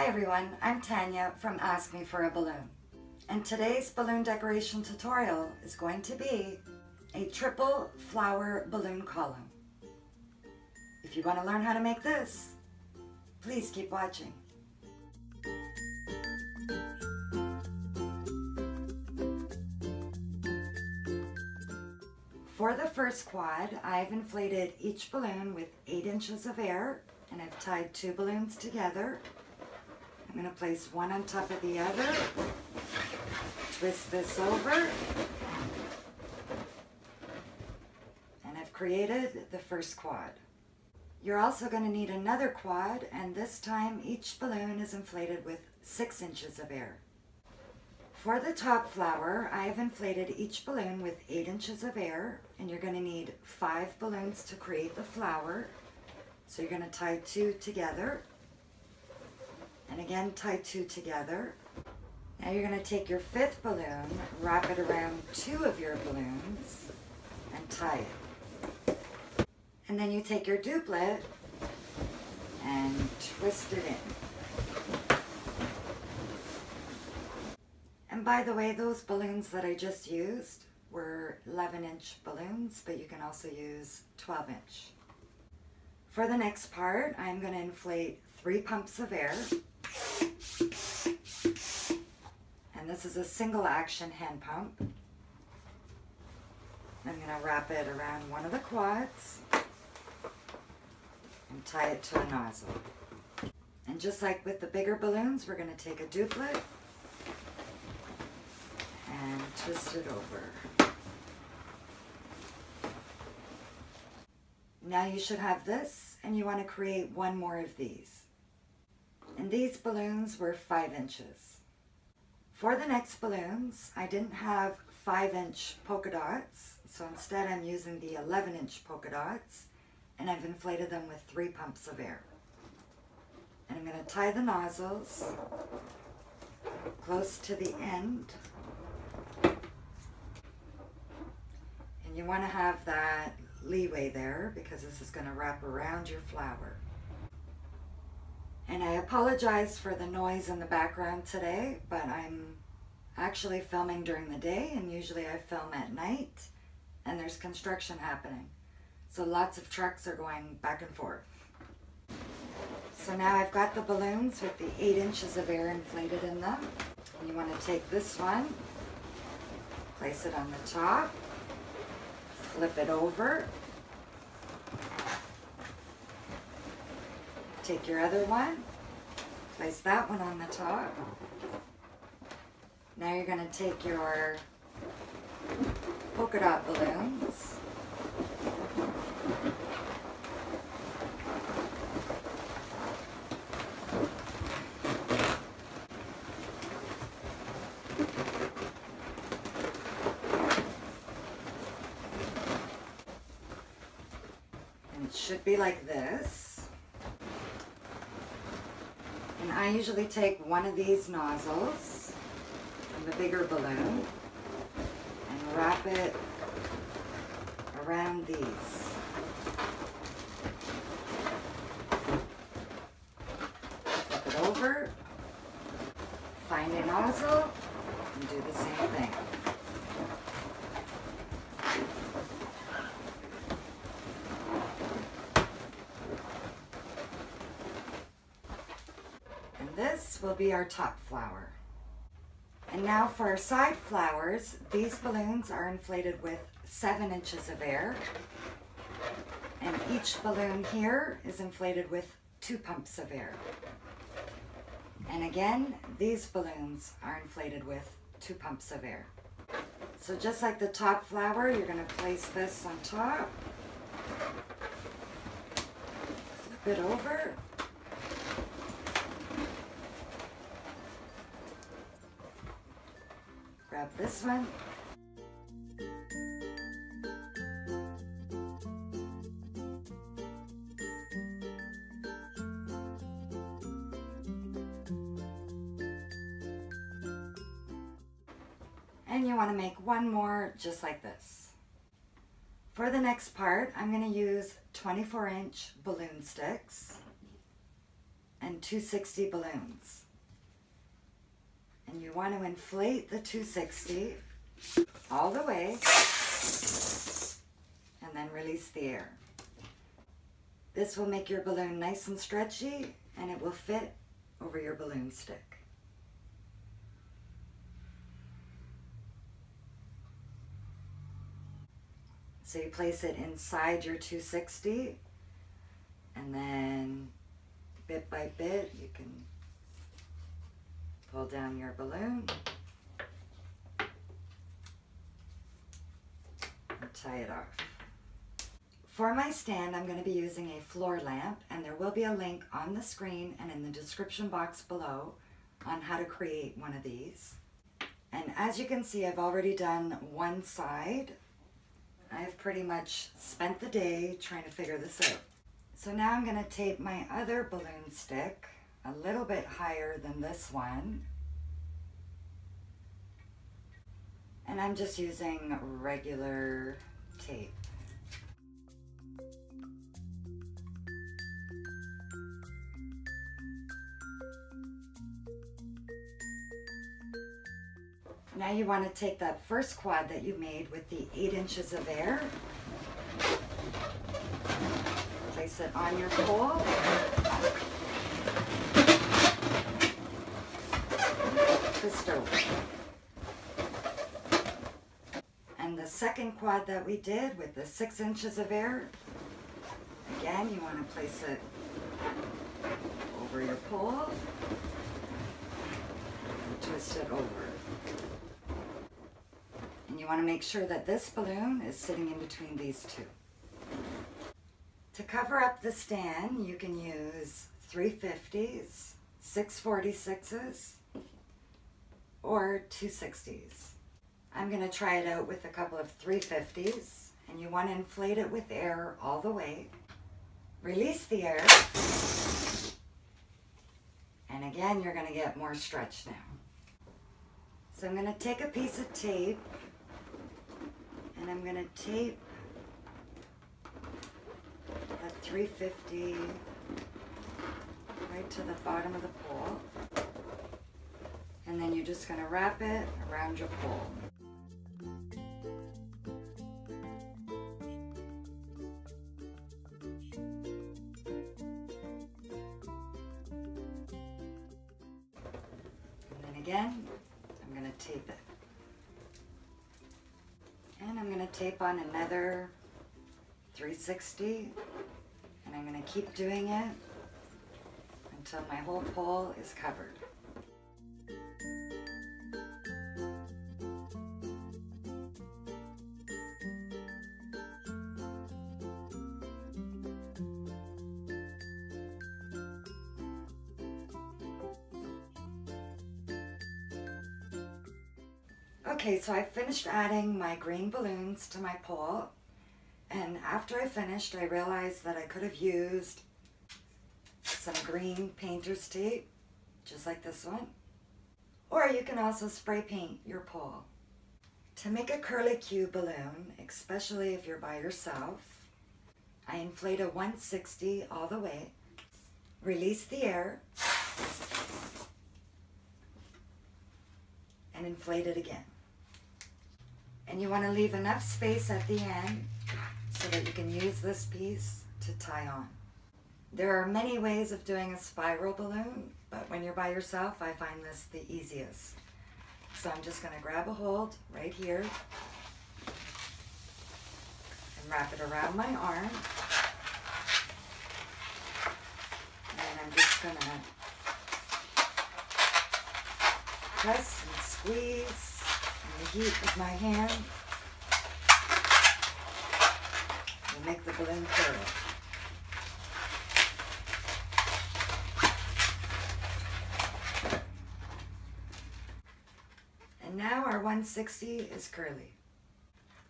everyone, I'm Tanya from Ask Me for a Balloon. And today's balloon decoration tutorial is going to be a triple flower balloon column. If you want to learn how to make this, please keep watching. For the first quad, I've inflated each balloon with 8 inches of air, and I've tied 2 balloons together. I'm going to place one on top of the other, twist this over, and I've created the first quad. You're also going to need another quad, and this time each balloon is inflated with 6 inches of air. For the top flower, I have inflated each balloon with 8 inches of air, and you're going to need 5 balloons to create the flower. So you're going to tie 2 together, and again tie 2 together. Now you're going to take your 5th balloon, wrap it around 2 of your balloons, and tie it. And then you take your duplet and twist it in. And by the way, those balloons that I just used were 11-inch balloons, but you can also use 12-inch. For the next part, I'm going to inflate 3 pumps of air. And this is a single action hand pump. I'm going to wrap it around one of the quads and tie it to a nozzle. And just like with the bigger balloons, we're going to take a duplet and twist it over. Now you should have this, and you want to create one more of these. And these balloons were 5 inches. For the next balloons, I didn't have 5-inch polka dots, so instead I'm using the 11-inch polka dots, and I've inflated them with 3 pumps of air. And I'm going to tie the nozzles close to the end. And you want to have that leeway there because this is going to wrap around your flower. And I apologize for the noise in the background today, but I'm actually filming during the day, and usually I film at night, and there's construction happening. So lots of trucks are going back and forth. So now I've got the balloons with the 8 inches of air inflated in them. And you want to take this one, place it on the top, flip it over, take your other one, place that one on the top. Now you're going to take your polka dot balloons, and it should be like this. And I usually take one of these nozzles from the bigger balloon and wrap it around these. Flip it over, find a nozzle, and do the same thing. This will be our top flower. And now for our side flowers, these balloons are inflated with 7 inches of air. And each balloon here is inflated with 2 pumps of air. And again, these balloons are inflated with 2 pumps of air. So just like the top flower, you're going to place this on top, flip it over, grab this one, and you want to make one more just like this. For the next part, I'm going to use 24-inch balloon sticks, and 260 balloons. And you want to inflate the 260 all the way and then release the air. This will make your balloon nice and stretchy, and it will fit over your balloon stick. So you place it inside your 260, and then bit by bit you can pull down your balloon and tie it off. For my stand, I'm going to be using a floor lamp, and there will be a link on the screen and in the description box below on how to create one of these. And as you can see, I've already done one side. I've pretty much spent the day trying to figure this out. So now I'm going to tape my other balloon stick a little bit higher than this one. And I'm just using regular tape. Now you want to take that first quad that you made with the 8 inches of air, place it on your pole, twist over. And the second quad that we did with the 6 inches of air, again you want to place it over your pole and twist it over. And you want to make sure that this balloon is sitting in between these two. To cover up the stand, you can use 350s, 646s, or 260s. I'm going to try it out with a couple of 350s, and you want to inflate it with air all the way. Release the air, and again you're going to get more stretch now. So I'm going to take a piece of tape, and I'm going to tape that 350 right to the bottom of the pole. And then you're just going to wrap it around your pole. And then again, I'm going to tape it. And I'm going to tape on another 360, and I'm going to keep doing it until my whole pole is covered. Okay, so I finished adding my green balloons to my pole, and after I finished I realized that I could have used some green painter's tape, just like this one, or you can also spray paint your pole. To make a curlicue balloon, especially if you're by yourself, I inflate a 160 all the way, release the air, and inflate it again. And you want to leave enough space at the end so that you can use this piece to tie on. There are many ways of doing a spiral balloon, but when you're by yourself, I find this the easiest. So I'm just going to grab a hold right here and wrap it around my arm. And I'm just going to press and squeeze in the heat of my hand and make the balloon curl. And now our 160 is curly.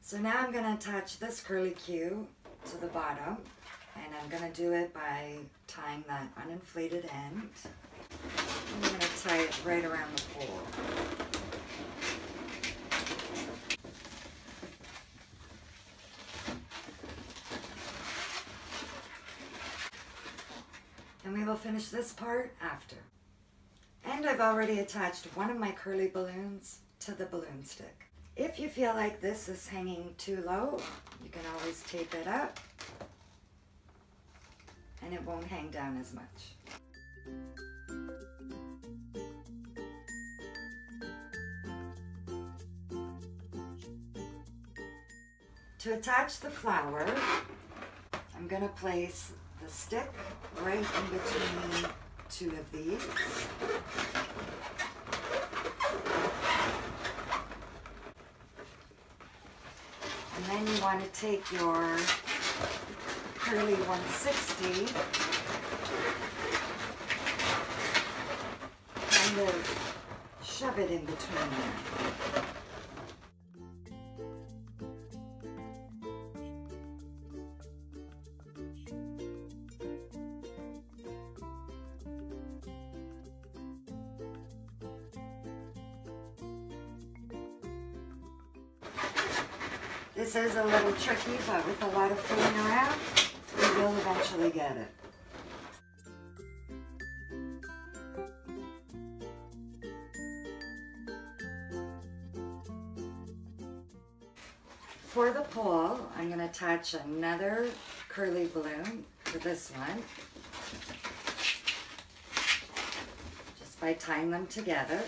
So now I'm going to attach this curlicue to the bottom, and I'm going to do it by tying that uninflated end. I'm going to tie it right around the pole. And we will finish this part after. And I've already attached one of my curly balloons to the balloon stick. If you feel like this is hanging too low, you can always tape it up and it won't hang down as much. To attach the flower, I'm going to place the stick right in between two of these. And then you want to take your curly 160, kind of shove it in between there. This is a little tricky, but with a lot of fooling around, you will eventually get it. For the pole, I'm going to attach another curly balloon to this one, just by tying them together.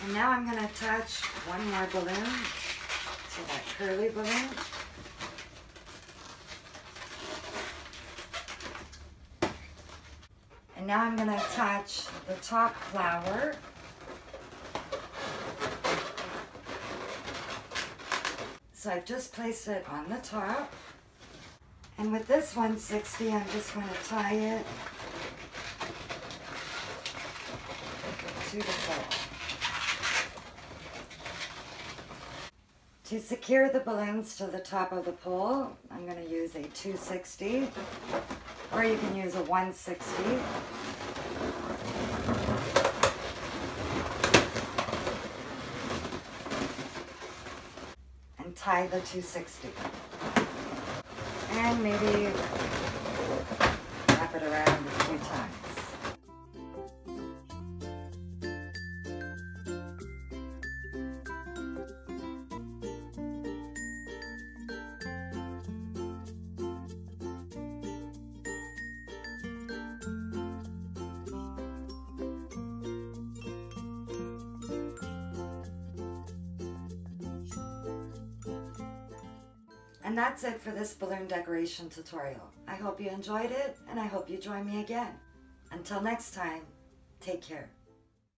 And now I'm going to attach one more balloon to that curly balloon. And now I'm going to attach the top flower so I've just placed it on the top. And with this 160, I'm just going to tie it to the pole. To secure the balloons to the top of the pole, I'm going to use a 260, or you can use a 160. And tie the 260. And maybe wrap it around a few times. And that's it for this balloon decoration tutorial. I hope you enjoyed it, and I hope you join me again. Until next time, take care.